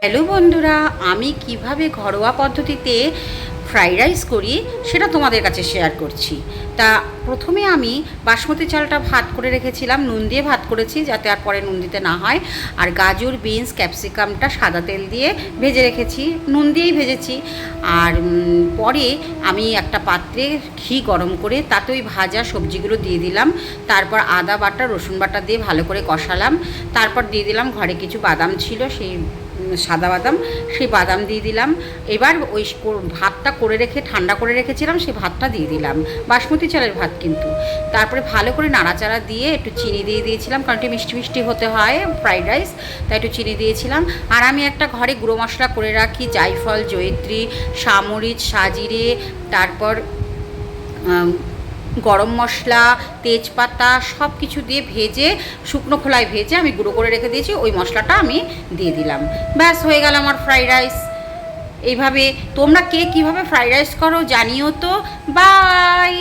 Hello বন্ধুরা, আমি কিভাবে ঘরোয়া পদ্ধতিতে ফ্রাইড রাইস করি সেটা তোমাদের কাছে শেয়ার করছি। তা প্রথমে আমি বাসমতি চালটা ভাত করে রেখেছিলাম, নুন দিয়ে ভাত করেছি যাতে আর পরে নুন দিতে না হয়। আর গাজর, বিনস, ক্যাপসিকামটা সাদা তেল দিয়ে ভেজে রেখেছি, নুন দিয়েই ভেজেছি। আর পরে আমি একটা পাত্রে ঘি গরম করে তাতে ওই ভাজা সবজিগুলো দিয়ে দিলাম। তারপর আদা বাটা, রসুন বাটা দিয়ে ভালো করে কষালাম। তারপর দিয়ে দিলাম ঘরে কিছু বাদাম ছিল, সেই সাদা বাদাম, সেই বাদাম দিয়ে দিলাম। এবার ওই ভাতটা করে রেখে ঠান্ডা করে রেখেছিলাম, সেই ভাতটা দিয়ে দিলাম, বাসমতি চালের ভাত কিন্তু। তারপরে ভালো করে নাড়াচাড়া দিয়ে একটু চিনি দিয়ে দিয়েছিলাম, কারণ একটু মিষ্টি মিষ্টি হতে হয় ফ্রাইড রাইস, তাই একটু চিনি দিয়েছিলাম। আর আমি একটা ঘরে গুঁড়ো মশলা করে রাখি, জায়ফল, জয়িত্রী, সামরিচ, সাজিরে, তারপর গরম মশলা, তেজপাতা সব কিছু দিয়ে ভেজে, শুকনো খোলায় ভেজে আমি গুঁড়ো করে রেখে দিয়েছি, ওই মশলাটা আমি দিয়ে দিলাম। ব্যাস হয়ে গেল আমার ফ্রাইড রাইস। এইভাবে তোমরা কে কীভাবে ফ্রাইড রাইস করো জানিও তো। বাই।